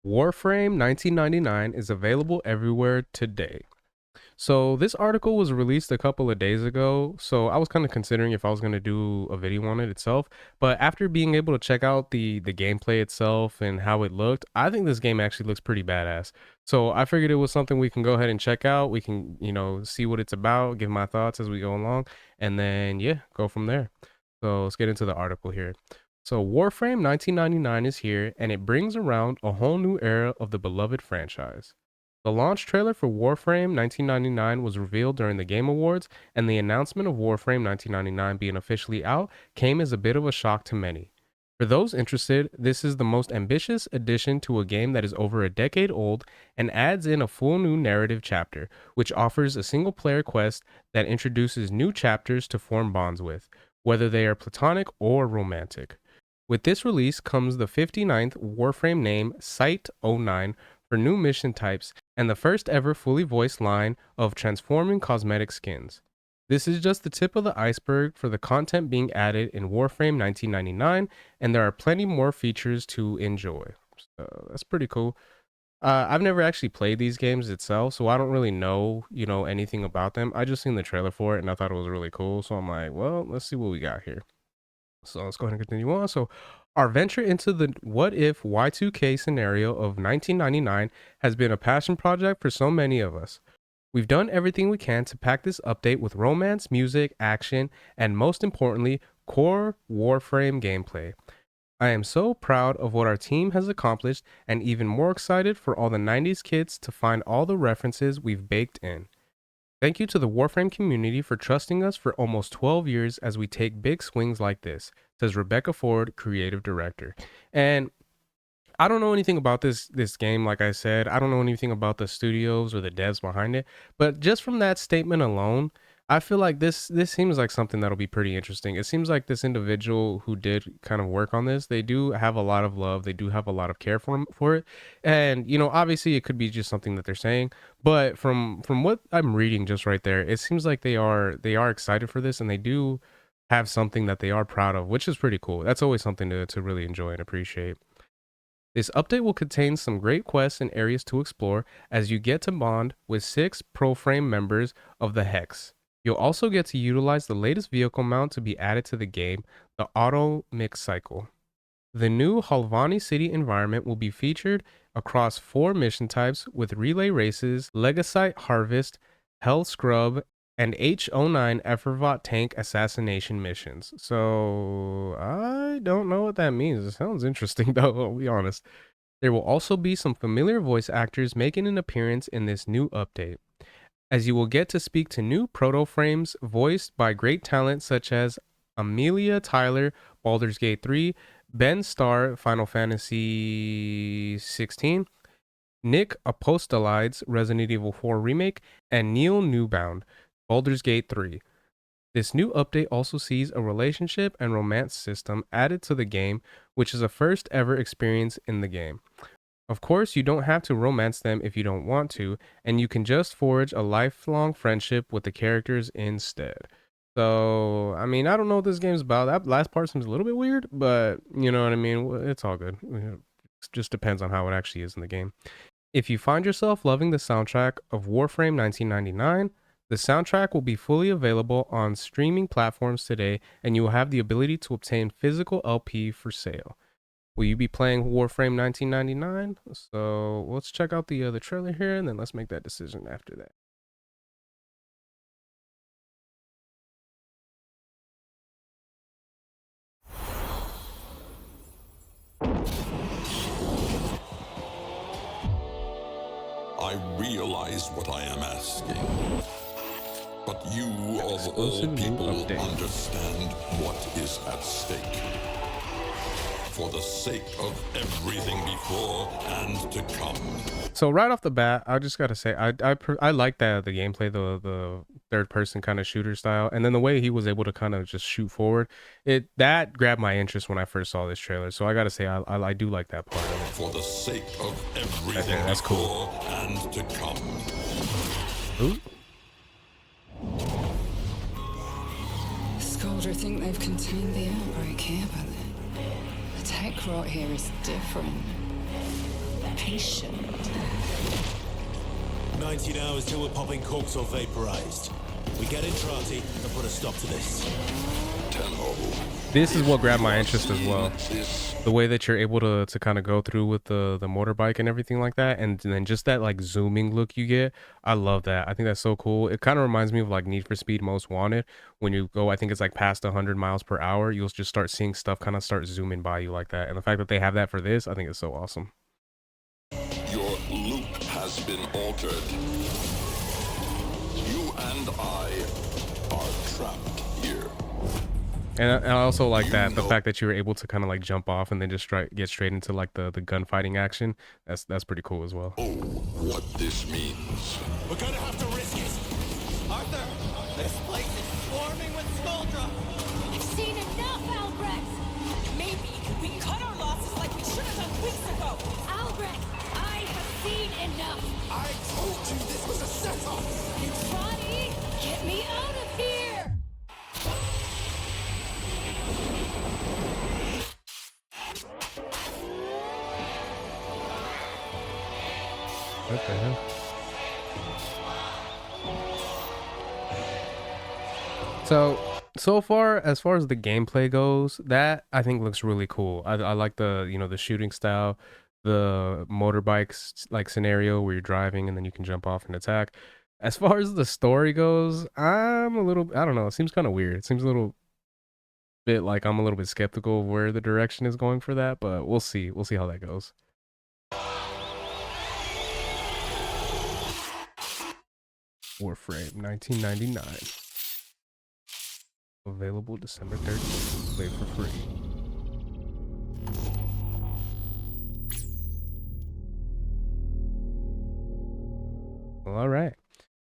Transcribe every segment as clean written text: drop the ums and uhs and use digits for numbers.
Warframe 1999 is available everywhere today. So this article was released a couple of days ago, so I was kind of considering if I was going to do a video on it itself, but after being able to check out the gameplay itself and how it looked, I think this game actually looks pretty badass. So I figured it was something we can go ahead and check out. We can, see what it's about, give my thoughts as we go along, and then yeah, go from there. So let's get into the article here. So Warframe 1999 is here, and it brings around a whole new era of the beloved franchise. The launch trailer for Warframe 1999 was revealed during the Game Awards, and the announcement of Warframe 1999 being officially out came as a bit of a shock to many. For those interested, this is the most ambitious addition to a game that is over a decade old and adds in a full new narrative chapter, which offers a single player quest that introduces new chapters to form bonds with, whether they are platonic or romantic. With this release comes the 59th Warframe name Site 09 for new mission types and the first ever fully voiced line of transforming cosmetic skins. This is just the tip of the iceberg for the content being added in Warframe 1999, and there are plenty more features to enjoy. So that's pretty cool. I've never actually played these games itself, so I don't really know, anything about them. I just seen the trailer for it and I thought it was really cool. So I'm like, well, let's see what we got here. So let's go ahead and continue on. So our venture into the what if Y2K scenario of 1999 has been a passion project for so many of us. We've done everything we can to pack this update with romance, music, action, and most importantly, core Warframe gameplay. I am so proud of what our team has accomplished and even more excited for all the 90s kids to find all the references we've baked in. Thank you to the Warframe community for trusting us for almost 12 years as we take big swings like this, says Rebecca Ford, creative director. And I don't know anything about this game, like I said. I don't know anything about the studios or the devs behind it, but just from that statement alone, I feel like this seems like something that'll be pretty interesting. It seems like this individual who did kind of work on this, they do have a lot of love, they do have a lot of care for it. And obviously it could be just something that they're saying, but from what I'm reading just right there, it seems like they are excited for this and they do have something that they are proud of, which is pretty cool. That's always something to really enjoy and appreciate. This update will contain some great quests and areas to explore as you get to bond with 6 ProFrame members of the Hex. You'll also get to utilize the latest vehicle mount to be added to the game, the Auto Mix Cycle. The new Halvani City environment will be featured across 4 mission types with relay races, Legasite Harvest, Hell Scrub, and H09 Effervot tank assassination missions. So, I don't know what that means. It sounds interesting though, I'll be honest. There will also be some familiar voice actors making an appearance in this new update, as you will get to speak to new proto-frames voiced by great talent such as Amelia Tyler, Baldur's Gate 3, Ben Starr, Final Fantasy 16, Nick Apostolides, Resident Evil 4 Remake, and Neil Newbound, Baldur's Gate 3. This new update also sees a relationship and romance system added to the game, which is a first ever experience in the game. Of course, you don't have to romance them if you don't want to, and you can just forge a lifelong friendship with the characters instead. So, I mean, I don't know what this game's about. That last part seems a little bit weird, but you know what I mean? It's all good. It just depends on how it actually is in the game. If you find yourself loving the soundtrack of Warframe 1999, the soundtrack will be fully available on streaming platforms today, and you will have the ability to obtain physical LP for sale. Will you be playing Warframe 1999? So let's check out the trailer here, and then let's make that decision after that. I realize what I am asking. But you of all Exclusive new people update. understand what is at stake. For the sake of everything before and to come. So right off the bat, I just gotta say, I like the gameplay, the third person kind of shooter style, and then the way he was able to kind of just shoot forward, that grabbed my interest when I first saw this trailer. So I gotta say, I do like that part of it. For the sake of everything that's before cool. and to come. Ooh. Scoldra think they've contained the outbreak here, but the tech rot here is different. patient. 19 hours till we're popping corks or vaporized. We get in Trati and put a stop to this. This is what grabbed my interest as well. This The way that you're able to kind of go through with the motorbike and everything like that, and then just that like zooming look you get. I love that. I think that's so cool. It kind of reminds me of like Need for Speed Most Wanted. When you go, I think it's like past 100 miles per hour, you'll just start seeing stuff kind of start zooming by you like that. And the fact that they have that for this, I think is so awesome. Your loop has been altered. You and I are trapped here. And I also like that the fact that you were able to kind of like jump off and then just get straight into like the gunfighting action. That's pretty cool as well. Oh, what this means. We're gonna have to risk it. Arthur, this place is swarming with Skuldra. I've seen enough, Albrecht! Maybe we cut our losses like we should have done weeks ago. Albrecht, I have seen enough! I told you this was a setup. Roddy, get me out of here! What the hell? So far, as far as the gameplay goes, that I think looks really cool. I like the, you know, the shooting style, the motorbikes like scenario where you're driving and then you can jump off and attack. As far as the story goes, I'm a little, I don't know, it seems kind of weird. It seems a little bit like I'm a little bit skeptical of where the direction is going for that, but we'll see. We'll see how that goes. Warframe 1999. Available December 13th. Play for free. Well, all right.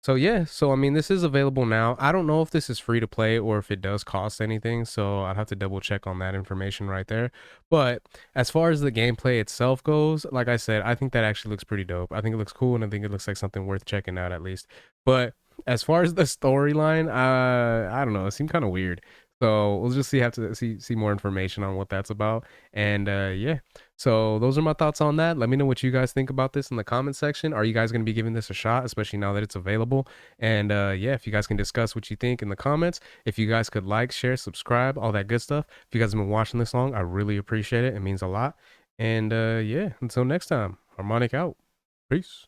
So yeah, so I mean, this is available now. I don't know if this is free to play or if it does cost anything, so I'd have to double check on that information right there. But as far as the gameplay itself goes, like I said, I think that actually looks pretty dope. I think it looks cool, and I think it looks like something worth checking out at least. But as far as the storyline, I don't know, it seemed kind of weird. So we'll just have to see more information on what that's about. And yeah, so those are my thoughts on that. Let me know what you guys think about this in the comment section. Are you guys going to be giving this a shot, especially now that it's available? And yeah, if you guys can discuss what you think in the comments, if you guys could like, share, subscribe, all that good stuff. If you guys have been watching this long, I really appreciate it. It means a lot. And yeah, until next time, Harmonic out. Peace.